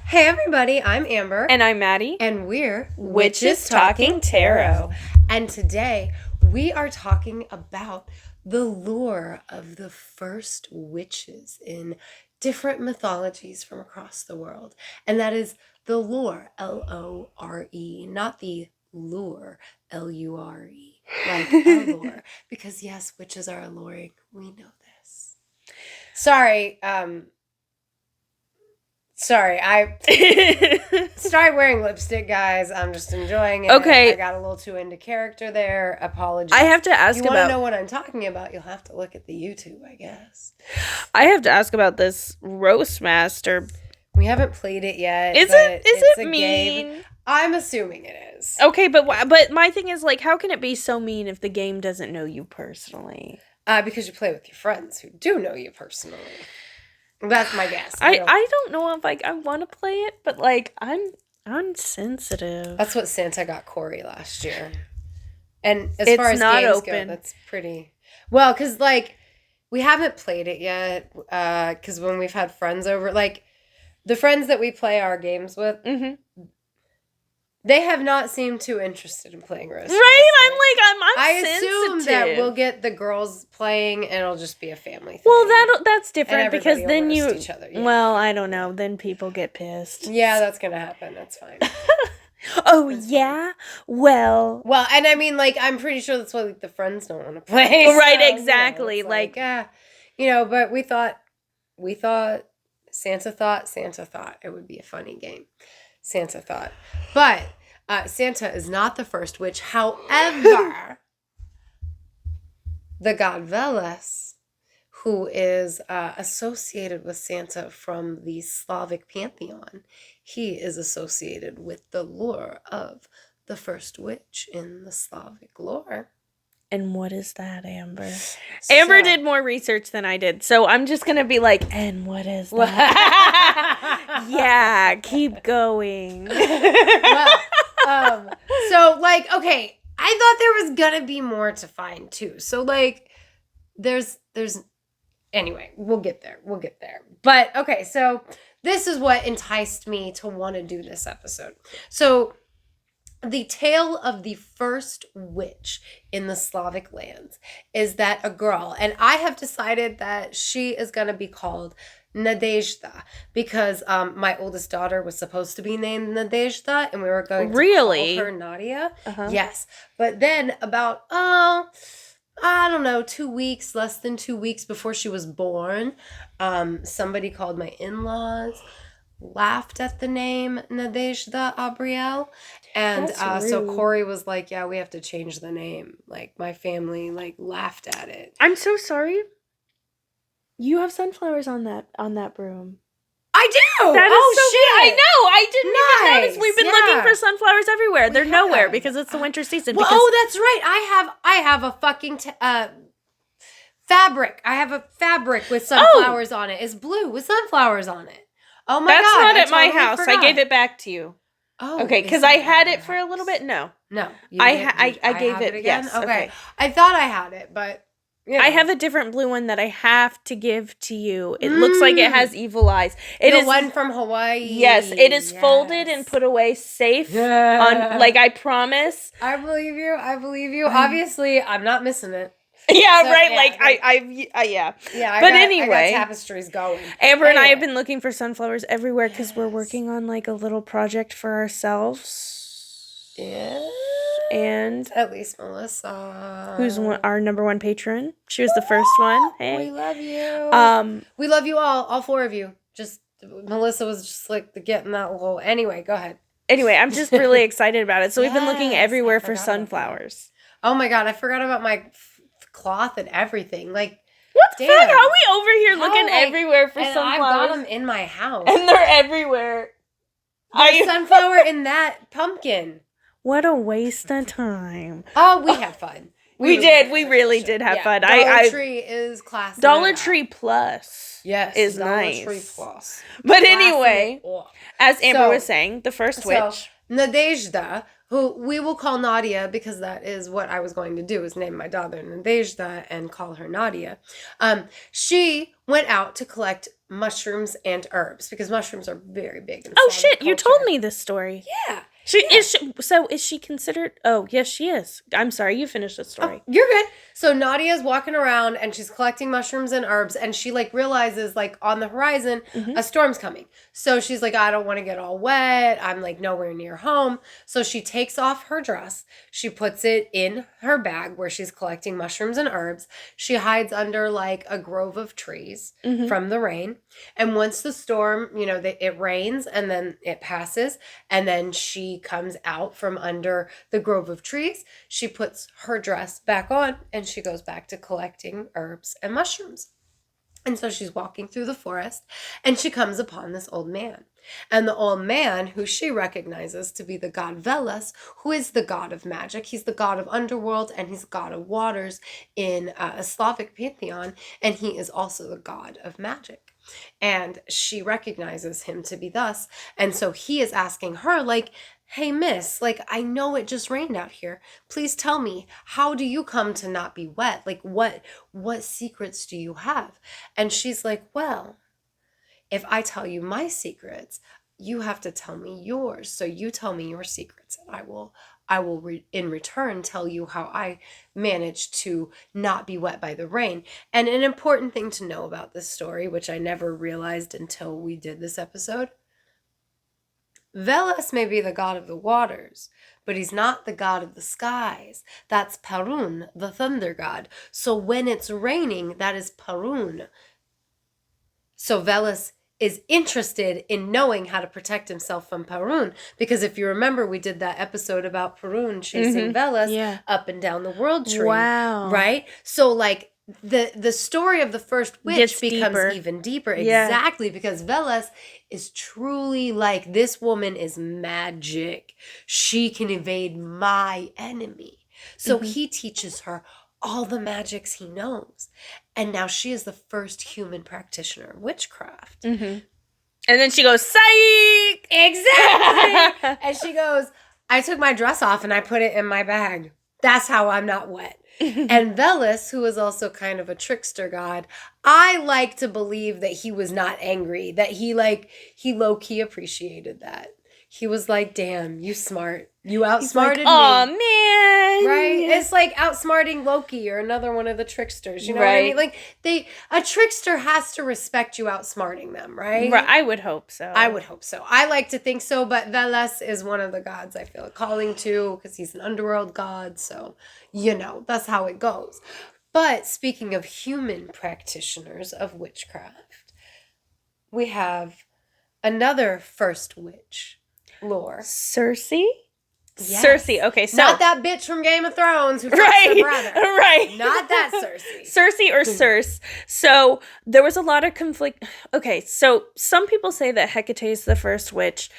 Hey everybody, I'm Amber. And I'm Maddie. And we're Witches Talking Tarot. And today we are talking about the lore of the first witches in different mythologies from across the world. And that is the lore, L-O-R-E, not the lure, L-U-R-E, like allure. Because yes, witches are alluring. We know this. Sorry, I started wearing lipstick, guys. I'm just enjoying it. Okay. I got a little too into character there. Apologies. I have to ask you about... You want to know what I'm talking about, you'll have to look at the YouTube, I guess. I have to ask about this Roast Master. We haven't played it yet. Is it mean? Game. I'm assuming it is. Okay, but my thing is, like, how can it be so mean if the game doesn't know you personally? Because you play with your friends who do know you personally. That's my guess. I don't know if I want to play it, but like I'm sensitive. That's what Santa got Corey last year. And as far as games go, that's pretty well, because like we haven't played it yet. Because when we've had friends over, like the friends that we play our games with, they have not seemed too interested in playing Roast. Right? I'm sensitive. Assume that we'll get the girls playing and it'll just be a family thing. Well, that's different because then you... each other, yeah. Well, I don't know. Then people get pissed. Yeah, that's going to happen. That's fine. Oh, that's yeah? Fine. Well, and I mean, like, I'm pretty sure that's why like, the friends don't want to play. Right, so, exactly. But we thought Santa thought it would be a funny game. Santa thought. But Santa is not the first witch. However, the god Veles, who is associated with Santa from the Slavic pantheon, he is associated with the lore of the first witch in the Slavic lore. And what is that, Amber? Amber did more research than I did, so I'm just going to be like, and what is that? Yeah, keep going. Okay, I thought there was going to be more to find, too. So, like, there's anyway, we'll get there. But, okay, so this is what enticed me to want to do this episode. So, the tale of the first witch in the Slavic lands is that a girl, and I have decided that she is going to be called Nadezhda because my oldest daughter was supposed to be named Nadezhda and we were going to call her Nadia. Uh-huh. Yes. But then about, I don't know, less than 2 weeks before she was born, somebody called my in-laws, laughed at the name Nadezhda Abriel, and so Corey was like, yeah, we have to change the name. Like, my family laughed at it. I'm so sorry. You have sunflowers on that broom. I do. That is so shit! Good. I know. I didn't even notice. We've been looking for sunflowers everywhere. They're nowhere because it's the winter season. Well, that's right. I have a fucking fabric. I have a fabric with sunflowers on it. It's blue with sunflowers on it. Oh my God. That's not at my house. I gave it back to you. Oh. Okay, because I had it for a little bit. No. I gave it again? Yes. Okay. I thought I had it, but I have a different blue one that I have to give to you. It looks like it has evil eyes. It is one from Hawaii. Yes, it is folded and put away safe. I promise. I believe you. Obviously, I'm not missing it. Yeah, so, right. Yeah. Yeah, anyway, I got tapestries going. Amber and I have been looking for sunflowers everywhere because we're working on like a little project for ourselves. Yeah. And at least Melissa, who's our number one patron. She was the first one. Hey, we love you. We love you all 4 of you. Just Melissa was just like getting that little. Anyway, go ahead. Anyway, I'm just really excited about it. So we've been looking everywhere for sunflowers. Oh my God, I forgot about my cloth and everything. Like, what the fuck? How are we over here looking everywhere for sunflowers? I've got them in my house. And they're everywhere. There's sunflower in that pumpkin. What a waste of time. Oh, we had fun. We did. We really did have fun. Dollar Tree is classic. Dollar Tree Plus is nice. Dollar Tree Plus. But anyway, as Amber was saying, the first witch. Nadezhda, who we will call Nadia because that is what I was going to do, is name my daughter Nadezhda and call her Nadia. She went out to collect mushrooms and herbs because mushrooms are very big in Oh, Slavic shit. You culture. told me this story. Yeah. Is she considered? Oh, yes, she is. I'm sorry. You finished the story. Oh, you're good. So Nadia's walking around and she's collecting mushrooms and herbs and she like realizes like on the horizon a storm's coming. So she's like, I don't want to get all wet. I'm like nowhere near home. So she takes off her dress. She puts it in her bag where she's collecting mushrooms and herbs. She hides under like a grove of trees from the rain. And once the storm, it rains and then it passes and then she comes out from under the grove of trees. She puts her dress back on and she goes back to collecting herbs and mushrooms. And so she's walking through the forest and she comes upon this old man. And the old man, who she recognizes to be the god Veles, who is the god of magic. He's the god of underworld and he's the god of waters in a Slavic pantheon. And he is also the god of magic. And she recognizes him to be thus. And so he is asking her, like, hey, miss, like, I know it just rained out here. Please tell me, how do you come to not be wet? Like, what secrets do you have? And she's like, well, if I tell you my secrets, you have to tell me yours. So you tell me your secrets and I will in return tell you how I managed to not be wet by the rain. And an important thing to know about this story, which I never realized until we did this episode, Veles may be the god of the waters, but he's not the god of the skies. That's Perun, the thunder god. So when it's raining, that is Perun. So Veles is interested in knowing how to protect himself from Perun. Because if you remember, we did that episode about Perun chasing Veles up and down the world tree. Wow. Right? So like the story of the first witch becomes even deeper. Exactly. Because Veles is truly like, this woman is magic. She can evade my enemy. So he teaches her all the magics he knows. And now she is the first human practitioner of witchcraft. And then she goes, psych! Exactly! And she goes, I took my dress off and I put it in my bag. That's how I'm not wet. And Veles, who is also kind of a trickster god, I like to believe that he was not angry, that he low-key appreciated that. He was like, damn, you smart. You outsmarted me. Aw, man. Right? It's like outsmarting Loki or another one of the tricksters. You know what I mean? Like, a trickster has to respect you outsmarting them, right? Right. I would hope so. I would hope so. I like to think so, but Veles is one of the gods I feel a calling to because he's an underworld god. So, that's how it goes. But speaking of human practitioners of witchcraft, we have another first witch lore. Cersei? Yes. Cersei. Okay, so not that bitch from Game of Thrones who fucks her brother. Right. Not that Cersei. Cersei or Circe. So there was a lot of conflict. Okay, so some people say that Hecate is the first witch.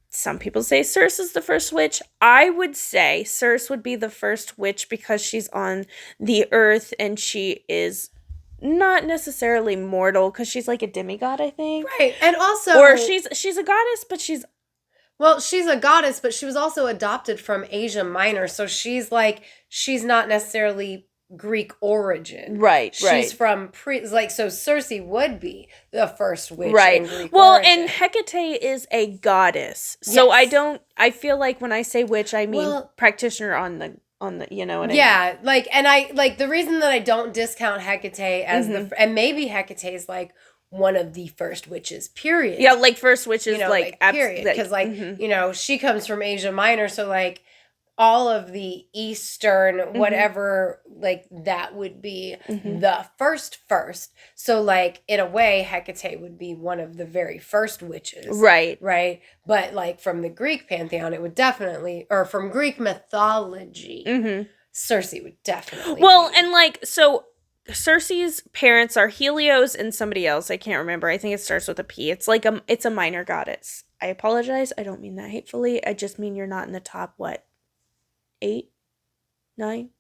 Some people say Circe is the first witch. I would say Circe would be the first witch because she's on the earth and she is not necessarily mortal because she's like a demigod, I think. Right, and also, or she's a goddess, but she's a goddess, but she was also adopted from Asia Minor, so she's not necessarily Greek origin. Right, She's from so Cersei would be the first witch in Greek well, origin. and Hecate is a goddess. So yes. I feel like when I say witch, I mean practitioner on the you know what I mean? Yeah, the reason that I don't discount Hecate as and maybe Hecate is like one of the first witches, period. Yeah, like first witches, period. Because, she comes from Asia Minor, so, like, all of the Eastern, whatever, like, that would be the first. So, like, in a way, Hecate would be one of the very first witches. Right. Right? But, like, from the Greek pantheon, it would definitely, or from Greek mythology, Cersei would definitely so Cersei's parents are Helios and somebody else. I can't remember. I think it starts with a P. It's like it's a minor goddess. I apologize. I don't mean that hatefully. I just mean you're not in the top, 8, 9?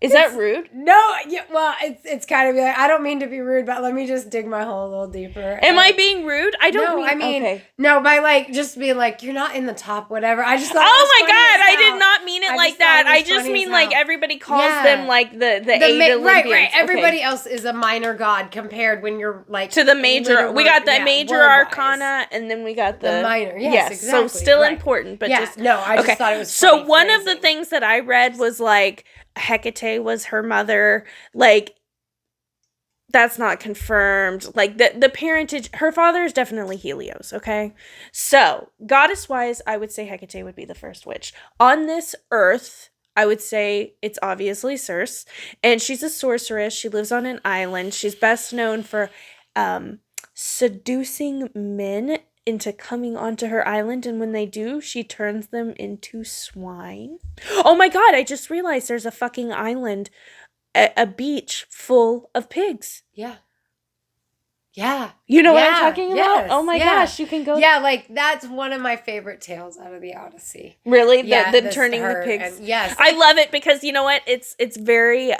Is that rude? No, yeah, well, it's kind of like, I don't mean to be rude, but let me just dig my hole a little deeper. Am I being rude? I don't okay. No, by like just being like, you're not in the top, whatever. I just thought oh my God, I did not mean it like that. I just mean like everybody calls them like the eight Olympians. Right. Everybody else is a minor god compared when you're like to the major. We got the major arcana, and then we got the minor. Yes, exactly. So still important, but just no. I just thought it was so one of the things that I read was like Hecate was her mother. Like that's not confirmed. Like the parentage, her father is definitely Helios. Okay, so goddess wise, I would say Hecate would be the first witch on this earth. I would say it's obviously Circe, and she's a sorceress. She lives on an island. She's best known for seducing men into coming onto her island, and when they do, she turns them into swine. Oh my God, I just realized there's a fucking island, a beach full of pigs. Yeah. Yeah. You know what I'm talking about? Oh my gosh, you can go. Yeah, like that's one of my favorite tales out of the Odyssey. Really? The turning the pigs. And, yes. I love it because you know what? It's very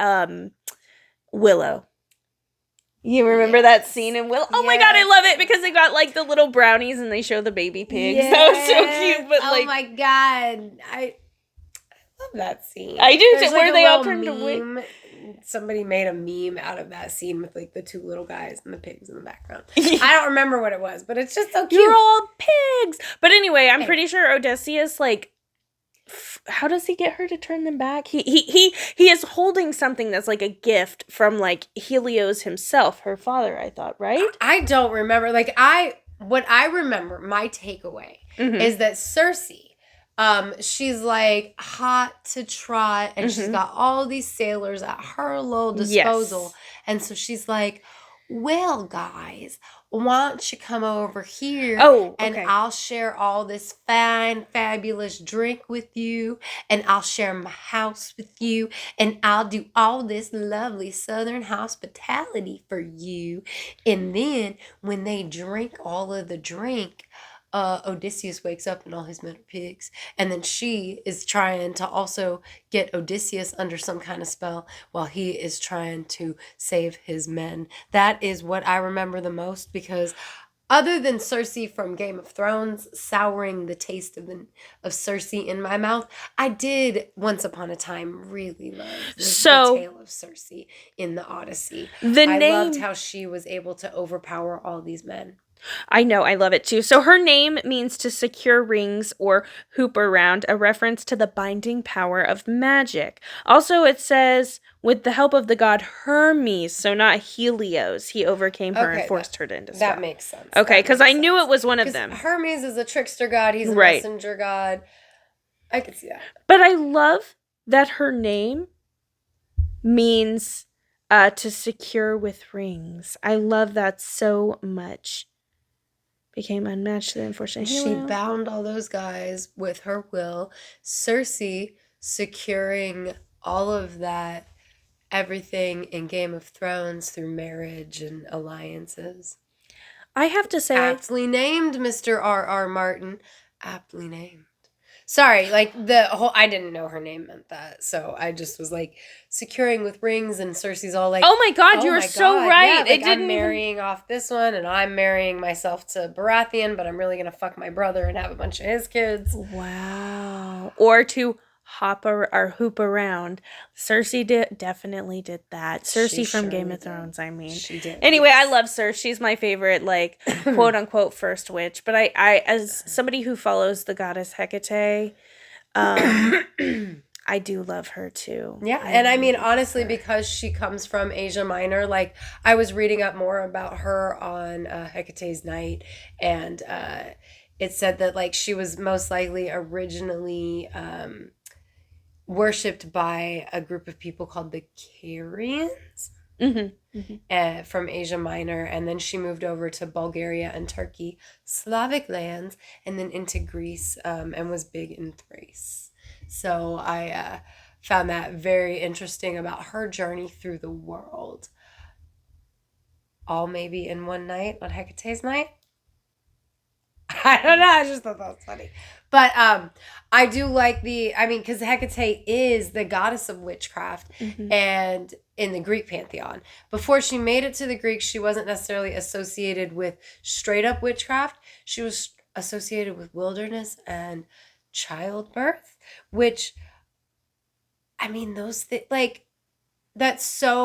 Willow. You remember that scene in Willow? Oh my God, I love it because they got like the little brownies and they show the baby pigs. Yes. That was so cute. But oh my God, I love that scene. I do. There's where they all turned to win. Somebody made a meme out of that scene with like the two little guys and the pigs in the background. I don't remember what it was, but it's just so cute. You're all pigs. But anyway, I'm pretty sure Odysseus like. How does he get her to turn them back? He is holding something that's like a gift from like Helios himself, her father, I thought, right? I don't remember. Like what I remember, my takeaway is that Circe, she's like hot to trot and she's got all these sailors at her little disposal. Yes. And so she's like, well, guys, why don't you come over here and I'll share all this fine, fabulous drink with you, and I'll share my house with you, and I'll do all this lovely southern hospitality for you. And then when they drink all of the drink, Odysseus wakes up and all his men are pigs. And then she is trying to also get Odysseus under some kind of spell while he is trying to save his men. That is what I remember the most, because other than Circe from Game of Thrones souring the taste of Circe in my mouth, I did once upon a time really love the tale of Circe in the Odyssey. I loved how she was able to overpower all these men. I know, I love it too. So her name means to secure rings or hoop around, a reference to the binding power of magic. Also, it says, with the help of the god Hermes, so not Helios, he overcame her and forced her into spell. That makes sense. Okay, because I knew it was one of them. Hermes is a trickster god, he's a messenger god. I could see that. But I love that her name means to secure with rings. I love that so much. Became unmatched to the unfortunate Helios. She bound all those guys with her will. Circe securing all of that, everything in Game of Thrones through marriage and alliances. I have to say, aptly named, Mr. R.R. Martin. Aptly named. Sorry, like I didn't know her name meant that, so I just was like securing with rings, and Circe's all like, "Oh my God, you're so right!" Yeah, like, I'm marrying off this one, and I'm marrying myself to Baratheon, but I'm really gonna fuck my brother and have a bunch of his kids. Wow. Or to hop or hoop around. Circe definitely did that. Circe from Game of Thrones, I mean. She did. Anyway, I love Circe. She's my favorite, like, quote unquote first witch. But I as somebody who follows the goddess Hecate, I do love her too. Yeah, and I mean, honestly, because she comes from Asia Minor, like, I was reading up more about her on Hecate's Night, and it said that, like, she was most likely originally worshipped by a group of people called the Carians from Asia Minor, and then she moved over to Bulgaria and Turkey, Slavic lands, and then into Greece, and was big in Thrace. So I found that very interesting about her journey through the world. All maybe in one night on Hecate's Night. I don't know. I just thought that was funny. But I do like because Hecate is the goddess of witchcraft and in the Greek pantheon. Before she made it to the Greeks, she wasn't necessarily associated with straight up witchcraft. She was associated with wilderness and childbirth, which, those things, like, that's so...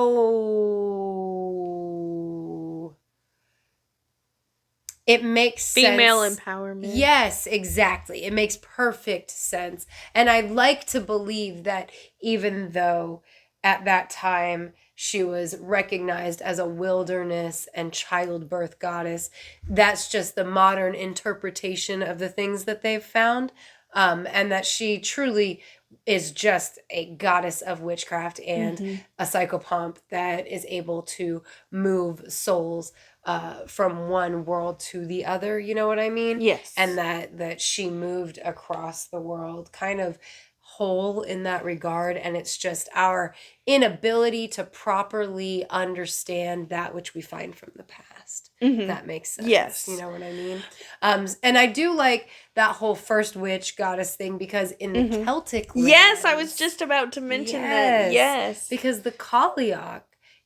It makes Female sense. empowerment. Yes, exactly. It makes perfect sense. And I like to believe that even though at that time she was recognized as a wilderness and childbirth goddess, that's just the modern interpretation of the things that they've found. And that she truly is just a goddess of witchcraft and a psychopomp that is able to move souls from one world to the other, you know what I mean? Yes. And that she moved across the world kind of whole in that regard, and it's just our inability to properly understand that which we find from the past. That makes sense. Yes. You know what I mean? And I do like that whole first witch goddess thing because in the Celtic lands, yes, I was just about to mention that. Yes. Because the Cailleach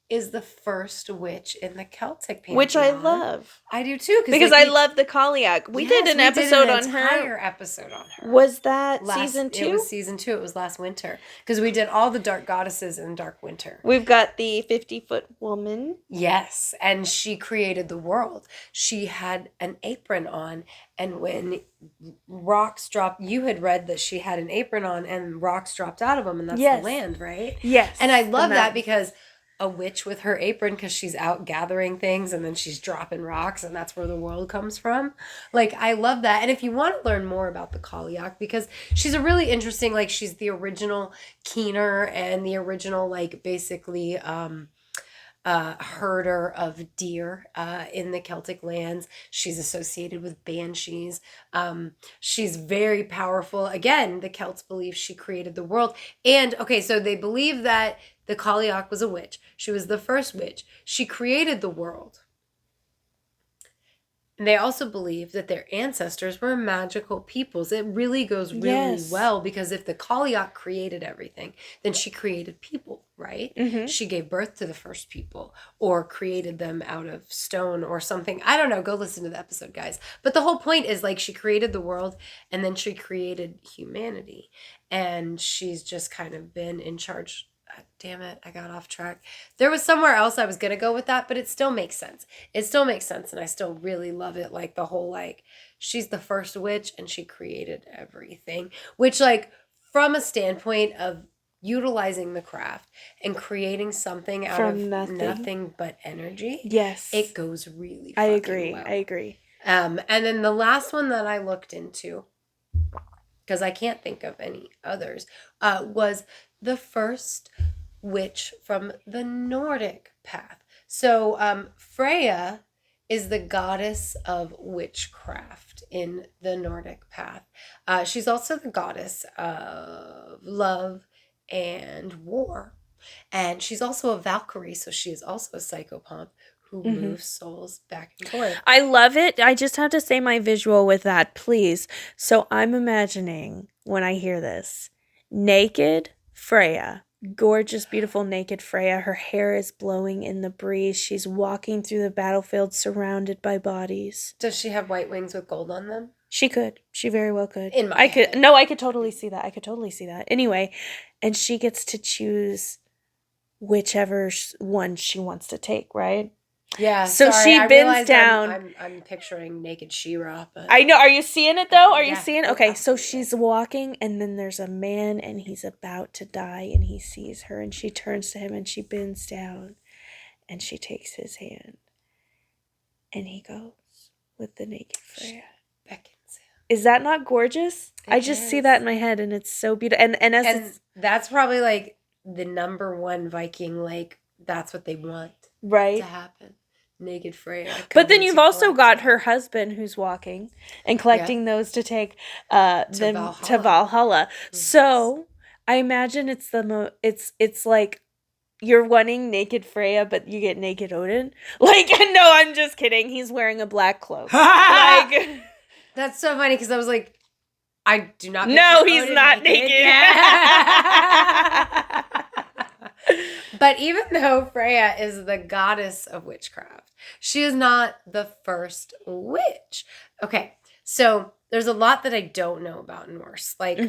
is the first witch in the Celtic pantheon. Which I love. I do too. Because I love the Cailleach. We did an episode on her. Entire episode on her. Was that season 2? It was season 2. It was last winter. Because we did all the dark goddesses in Dark Winter. We've got the 50-foot woman. Yes. And she created the world. She had an apron on. And when rocks dropped, you had read that she had an apron on and rocks dropped out of them. And that's the land, right? Yes. And I love that because... a witch with her apron because she's out gathering things and then she's dropping rocks and that's where the world comes from. Like, I love that. And if you want to learn more about the Cailleach, because she's a really interesting, like, she's the original keener and the original, like, basically herder of deer in the Celtic lands. She's associated with banshees. She's very powerful. Again, the Celts believe she created the world. And, okay, so they believe that the Cailleach was a witch. She was the first witch. She created the world. And they also believe that their ancestors were magical peoples. It really goes really well because if the Cailleach created everything, then she created people, right? She gave birth to the first people or created them out of stone or something. I don't know. Go listen to the episode, guys. But the whole point is, like, she created the world and then she created humanity. And she's just kind of been in charge. Damn it, I got off track. There was somewhere else I was going to go with that, but it still makes sense. It still makes sense, and I still really love it. Like, the whole, like, she's the first witch, and she created everything. Which, like, from a standpoint of utilizing the craft and creating something out of nothing but energy. Yes. It goes really I agree. well. I agree. And then the last one that I looked into, because I can't think of any others, was the first witch from the Nordic path. So Freya is the goddess of witchcraft in the Nordic path. She's also the goddess of love and war. And she's also a Valkyrie, so she is also a psychopomp who moves souls back and forth. I love it. I just have to say my visual with that, please. So I'm imagining, when I hear this, naked Freya, gorgeous, beautiful naked Freya. Her hair is blowing in the breeze. She's walking through the battlefield surrounded by bodies. Does she have white wings with gold on them? She could. She very well could. In my head. I could totally see that. Anyway, and she gets to choose whichever one she wants to take, right? Yeah. So she bends down. I'm picturing naked She-Ra, but I know. Are you seeing it though? Are you Yeah. seeing? Okay, so she's walking, and then there's a man, and he's about to die, and he sees her, and she turns to him, and she bends down, and she takes his hand, and he goes with the naked Freya. beckons him. Is that not gorgeous? It I just see is. that in my head, and it's so beautiful. And That's probably like the number one Viking. Like, that's what they want right. to happen. Naked Freya. But then coming you've to also collect got them. her husband who's walking and collecting those to take them to Valhalla. Valhalla. So I imagine it's it's like you're wanting naked Freya, but you get naked Odin. Like, no, I'm just kidding. He's wearing a black cloak. Like, That's so funny because I was like, I do not. No, picture he's Odin not naked. Yeah. But even though Freya is the goddess of witchcraft, she is not the first witch. Okay, so there's a lot that I don't know about Norse. Like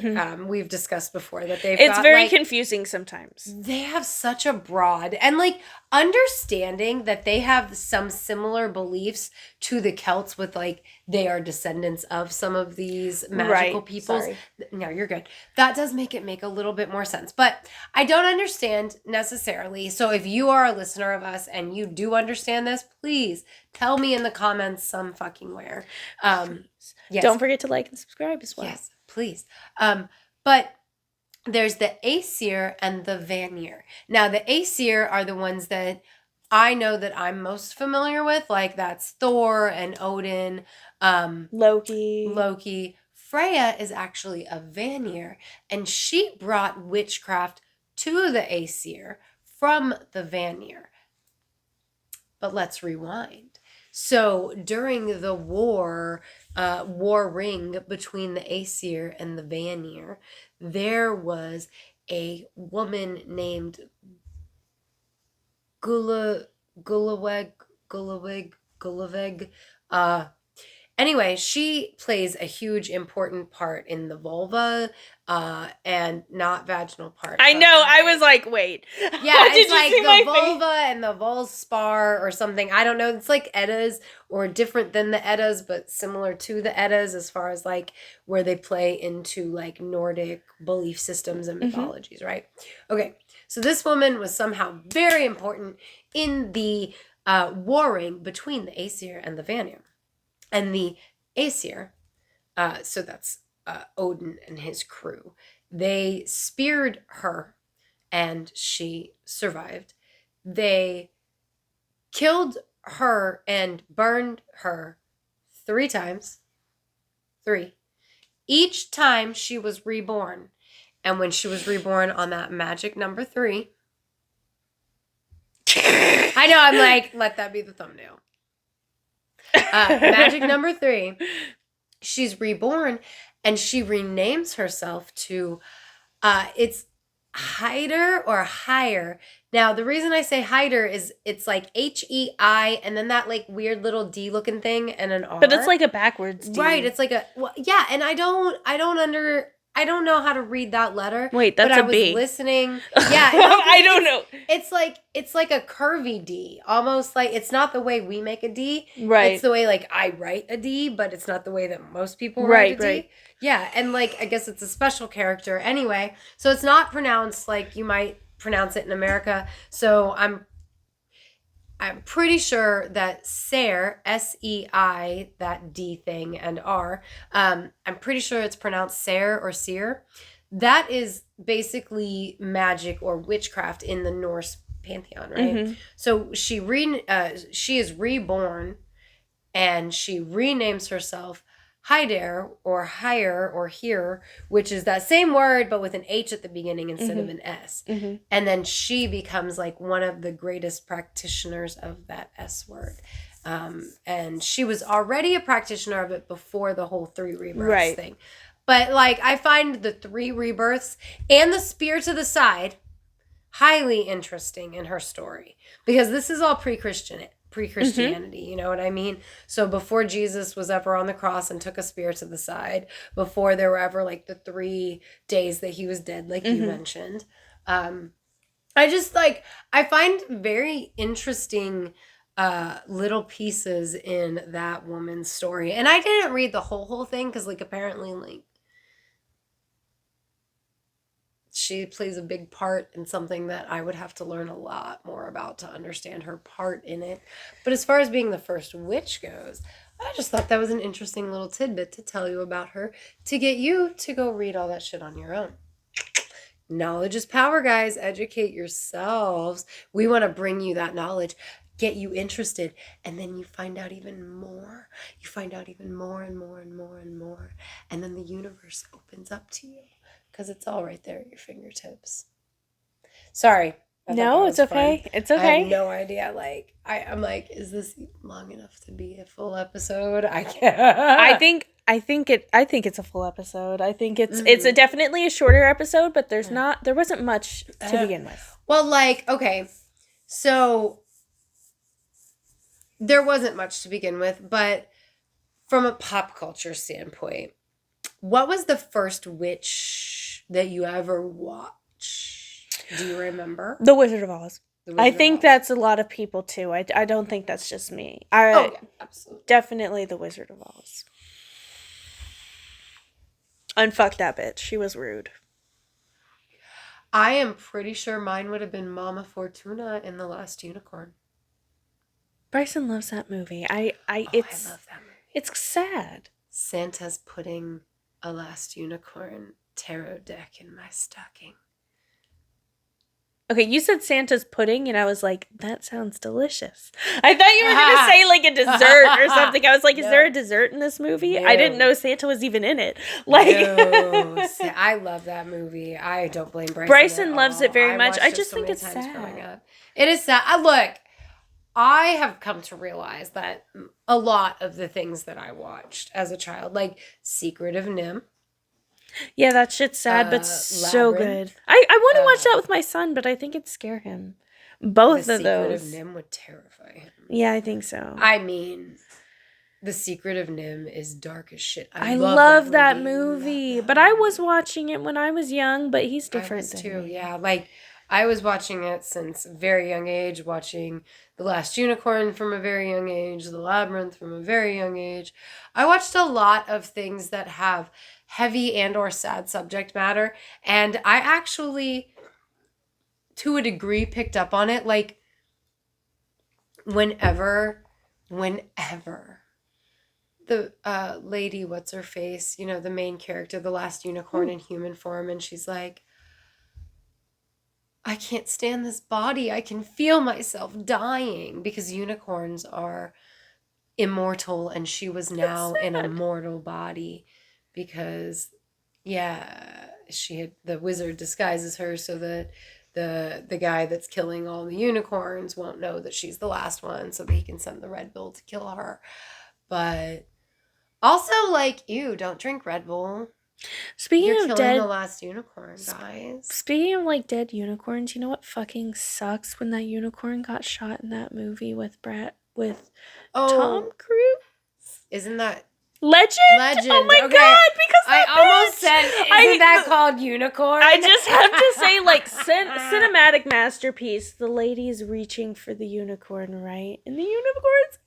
we've discussed before that it's got, very like, confusing sometimes. they have such a broad and like understanding that they have some similar beliefs to the Celts with like they are descendants of some of these magical peoples. Sorry. No, you're good. That does make a little bit more sense. But I don't understand necessarily. So if you are a listener of us and you do understand this, please tell me in the comments some fucking where. Yes. Don't forget to like and subscribe as well. Yes, please. But there's the Aesir and the Vanir. Now, the Aesir are the ones that I know that I'm most familiar with. Like, that's Thor and Odin. Loki. Freya is actually a Vanir, and she brought witchcraft to the Aesir from the Vanir. But let's rewind. So during the war ring between the Aesir and the Vanir, there was a woman named Gulaveg. Anyway, she plays a huge important part in the vulva and not vaginal part. I know. I was like, wait. Yeah, it's like the vulva and the Volspar or something. I don't know. It's like Eddas or different than the Eddas, but similar to the Eddas as far as like where they play into like Nordic belief systems and mythologies, right? Okay, so this woman was somehow very important in the warring between the Aesir and the Vanir. And the Aesir, so that's Odin and his crew, they speared her and she survived. They killed her and burned her 3 times. 3. Each time she was reborn. And when she was reborn on that magic number 3, I know, I'm like, let that be the thumbnail. Magic number 3, she's reborn and she renames herself to it's Hyder or Higher. Now the reason I say Hyder is it's like HEI and then that like weird little D looking thing and an R. But it's like a backwards D. Right, it's like a yeah, and I don't know how to read that letter. Wait, that's but a I was B. listening. Yeah, I don't know. It's like a curvy D, almost like it's not the way we make a D. Right. It's the way like I write a D, but it's not the way that most people write a D. Right. Yeah, and like I guess it's a special character anyway. So it's not pronounced like you might pronounce it in America. So I'm pretty sure that Ser, S-E-I, that D thing and R, I'm pretty sure it's pronounced Ser or Seer. That is basically magic or witchcraft in the Norse pantheon, right? So she is reborn and she renames herself Hyder or Higher or Here, which is that same word but with an H at the beginning instead of an S. And then she becomes like one of the greatest practitioners of that S word. And she was already a practitioner of it before the whole 3 rebirths thing. But like I find the 3 rebirths and the spear to the side highly interesting in her story because this is all pre-Christianity, you know what I mean? So before Jesus was ever on the cross and took a spear to the side, before there were ever like the 3 days that he was dead, like you mentioned, I just like, I find very interesting little pieces in that woman's story. And I didn't read the whole thing because like apparently like she plays a big part in something that I would have to learn a lot more about to understand her part in it. But as far as being the first witch goes, I just thought that was an interesting little tidbit to tell you about her to get you to go read all that shit on your own. Knowledge is power, guys. Educate yourselves. We want to bring you that knowledge, get you interested, and then you find out even more. You find out even more and more and more and more. And then the universe opens up to you. Because it's all right there at your fingertips. Sorry. No, it's okay. Fun. It's okay. I have no idea. Like, I'm like, is this long enough to be a full episode? I can't. I think I think it's a full episode. I think it's definitely a shorter episode, but there wasn't much to begin with. Well, like, okay, so there wasn't much to begin with, but from a pop culture standpoint, what was the first witch that you ever watched? Do you remember? The Wizard of Oz. I think that's a lot of people too. I don't think that's just me. Yeah, absolutely. Definitely The Wizard of Oz. Unfuck that bitch. She was rude. I am pretty sure mine would have been Mama Fortuna in The Last Unicorn. Bryson loves that movie. I love that movie. It's sad. Santa's putting a Last Unicorn tarot deck in my stocking. Okay, you said Santa's pudding, and I was like, that sounds delicious. I thought you were going to say, like, a dessert or something. I was like, is there a dessert in this movie? No. I didn't know Santa was even in it. Like, no. I love that movie. I don't blame Bryson. Bryson loves it very much. I just think it's sad. It is sad. Look, I have come to realize that a lot of the things that I watched as a child, like Secret of NIMH. Yeah, that shit's sad, but so good. I want to watch that with my son, but I think it'd scare him. Both of those. The Secret of NIMH would terrify him. Yeah, I think so. I mean, The Secret of NIMH is dark as shit. I love that movie. But I was watching it when I was young, but he's different than me. Yeah, like I was watching it since a very young age, watching The Last Unicorn from a very young age, The Labyrinth from a very young age. I watched a lot of things that have heavy and or sad subject matter, and I actually, to a degree, picked up on it. Like, whenever the lady, what's her face, the main character, the last unicorn in human form, and she's like, I can't stand this body, I can feel myself dying, because unicorns are immortal, and she was now in a mortal body. Because, the wizard disguises her so that the guy that's killing all the unicorns won't know that she's the last one, so that he can send the Red Bull to kill her. But also, like, ew, don't drink Red Bull. You're killing the last unicorn, guys. Speaking of, like, dead unicorns, you know what fucking sucks when that unicorn got shot in that movie with Tom Cruise? Isn't that... Legend? Oh my God, because I almost said, isn't that called Unicorn? I just have to say, like, cinematic masterpiece. The lady's reaching for the unicorn, right? And the unicorn's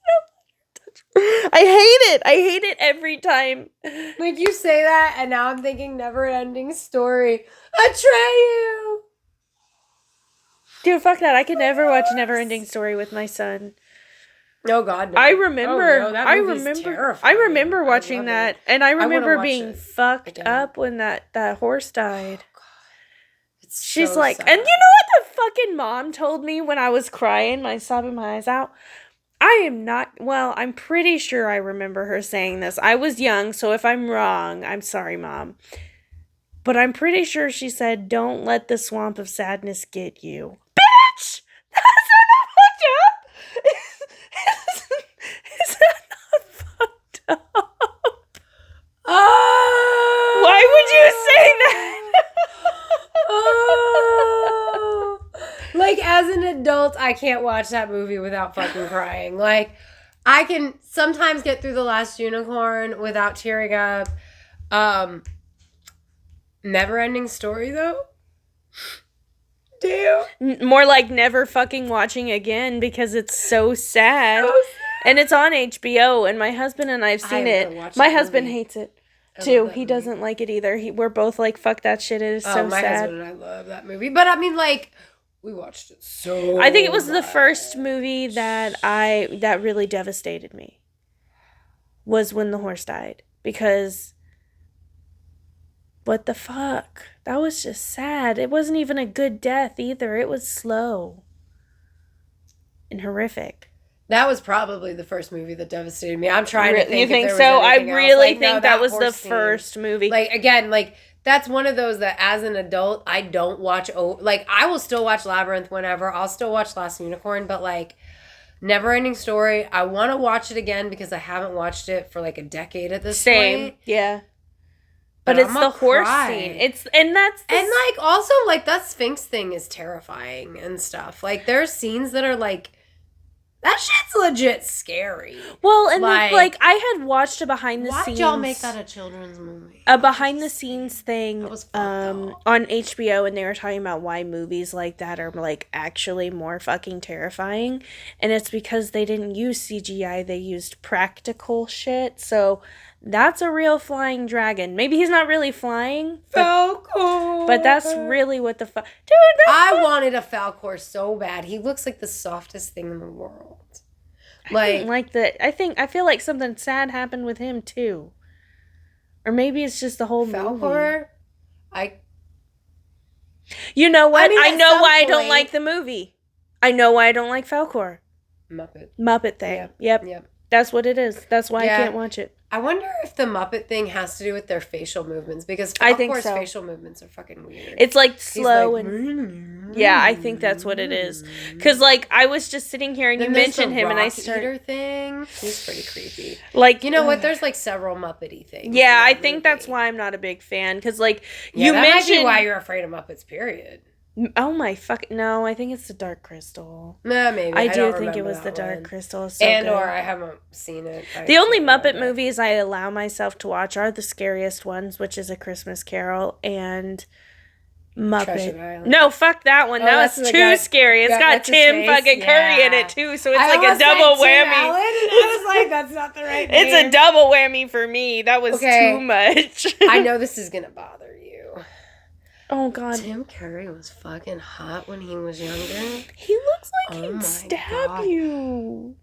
I hate it every time. Like, you say that, and now I'm thinking Never Ending Story. Atreyu! Dude, fuck that. I could never watch Never Ending Story with my son. Oh God! No. I remember watching that, and I remember being fucked up when that horse died. Oh, God. She's like, sad. And you know what the fucking mom told me when I was crying, sobbing my eyes out? I'm pretty sure I remember her saying this. I was young, so if I'm wrong, I'm sorry, Mom. But I'm pretty sure she said, "Don't let the swamp of sadness get you." Bitch! That's not fucked up! Is that not fucked up? Oh! Why would you say that? Oh! Like, as an adult, I can't watch that movie without fucking crying. Like, I can sometimes get through The Last Unicorn without tearing up. Never Ending Story, though? Damn. More like never fucking watching again because it's so sad. And it's on HBO, and my husband and I have seen it. My husband hates it, too. He doesn't like it either. We're both like, fuck that shit, it is so sad. My husband and I love that movie. But, I mean, like, we watched it so I think it was the first movie that really devastated me. Was when the horse died. Because... what the fuck? That was just sad. It wasn't even a good death either. It was slow. And horrific. That was probably the first movie that devastated me. I'm trying to think. You think so? I really think that was the first movie. Like, again, like, that's one of those that as an adult, I don't watch. Like, I will still watch Labyrinth whenever. I'll still watch Last Unicorn. But, like, Never Ending Story. I want to watch it again because I haven't watched it for like a decade at this Same. point. Yeah. But it's the horse scene. And like also like that Sphinx thing is terrifying and stuff. Like there's scenes that are like that shit's legit scary. Well, and like I had watched a behind the scenes. Why'd y'all make that a children's movie? A behind the scenes thing on HBO, and they were talking about why movies like that are like actually more fucking terrifying, and it's because they didn't use CGI, they used practical shit. So that's a real flying dragon. Maybe he's not really flying. Falcor. But that's really what the fuck. Dude, I wanted a Falcor so bad. He looks like the softest thing in the world. I feel like something sad happened with him too. Or maybe it's just the whole Falcor, movie. You know what? I know why I don't point, like the movie. I know why I don't like Falcor. Muppet thing. Yep. That's what it is. That's why I can't watch it. I wonder if the Muppet thing has to do with their facial movements, because I think Falcor's so. facial movements are fucking weird. It's like slow and yeah, I think that's what it is. Because like I was just sitting here and you mentioned him, and I started thing. He's pretty creepy. Like, you know what? There's like several Muppety things. Yeah, I think that's why I'm not a big fan. Because like you that mentioned might be why you're afraid of Muppets. Period. Oh my fuck! No, I think it's the Dark Crystal. Nah, maybe. I do think it was the Dark Crystal. So or I haven't seen it. The only Muppet movies I allow myself to watch are the scariest ones, which is A Christmas Carol and Muppet. No, fuck that one. That was too scary. It's got Tim fucking Curry in it too, so it's like a double whammy. I was like, that's not the right name. It's a double whammy for me. That was too much. I know this is gonna bother you. Oh God! Tim Curry was fucking hot when he was younger. He looks like he'd stab you.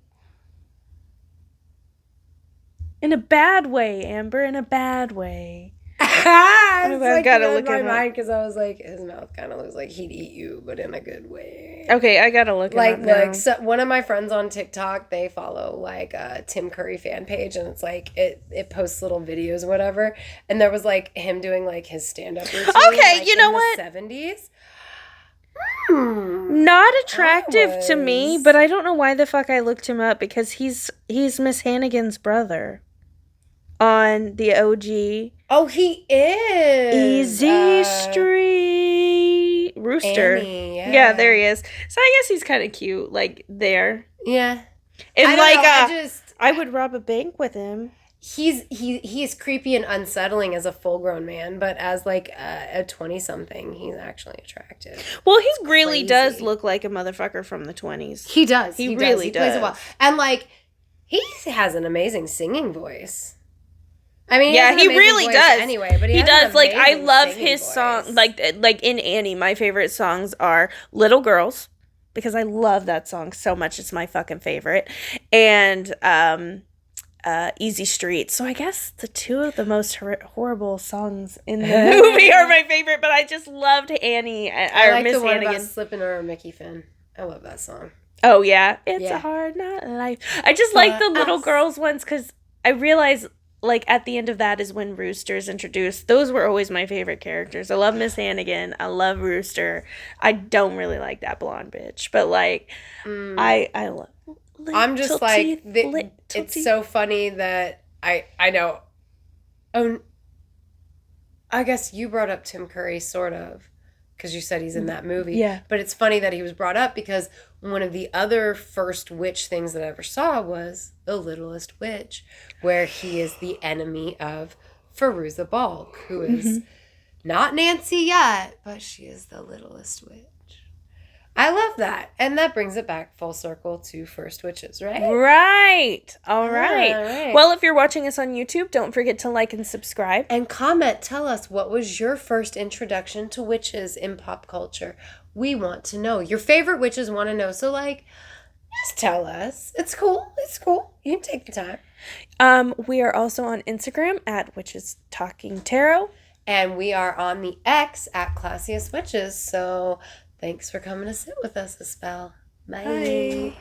In a bad way, Amber. In a bad way. I gotta look at my mind because I was like, his mouth kind of looks like he'd eat you, but in a good way. Okay, I gotta look at like so one of my friends on TikTok, they follow like a Tim Curry fan page, and it's like it posts little videos or whatever, and there was like him doing like his stand up routine. Okay, like, you know what? 70s. Not attractive to me, but I don't know why the fuck I looked him up, because he's Miss Hannigan's brother on the OG. Oh, he is. Easy Street Rooster. Annie, yeah, there he is. So I guess he's kind of cute, like there. Yeah. And I would rob a bank with him. He's creepy and unsettling as a full-grown man, but as like a 20-something, he's actually attractive. Well, he really does look like a motherfucker from the 20s. He does. He really does. Plays it well. And like he has an amazing singing voice. I mean, yeah, he really does. Anyway, but he does. Like, I love his song. Like in Annie, my favorite songs are "Little Girls," because I love that song so much. It's my fucking favorite, and "Easy Street." So I guess the two of the most horrible songs in the movie are my favorite. But I just loved Annie. I like the one about Slippin' or Mickey Finn. I love that song. Oh yeah, it's a hard life. I just like the Little Girls ones because I realize. Like, at the end of that is when Rooster's introduced. Those were always my favorite characters. I love Miss Hannigan. I love Rooster. I don't really like that blonde bitch. But, like, I love... I'm just like... it's so funny that I know... Oh, I guess you brought up Tim Curry, sort of. Because you said he's in that movie. Yeah. But it's funny that he was brought up because one of the other first witch things that I ever saw was The Littlest Witch, where he is the enemy of Fairuza Balk, who is not Nancy yet, but she is the littlest witch. I love that. And that brings it back full circle to First Witches, right? Right. All right. Well, if you're watching us on YouTube, don't forget to like and subscribe. And comment. Tell us, what was your first introduction to witches in pop culture? We want to know. Your favorite witches want to know. So, like, just tell us. It's cool. It's cool. You can take the time. We are also on Instagram at Witches Talking Tarot. And we are on the X at Classiest Witches. So... thanks for coming to sit with us, Espel. Bye.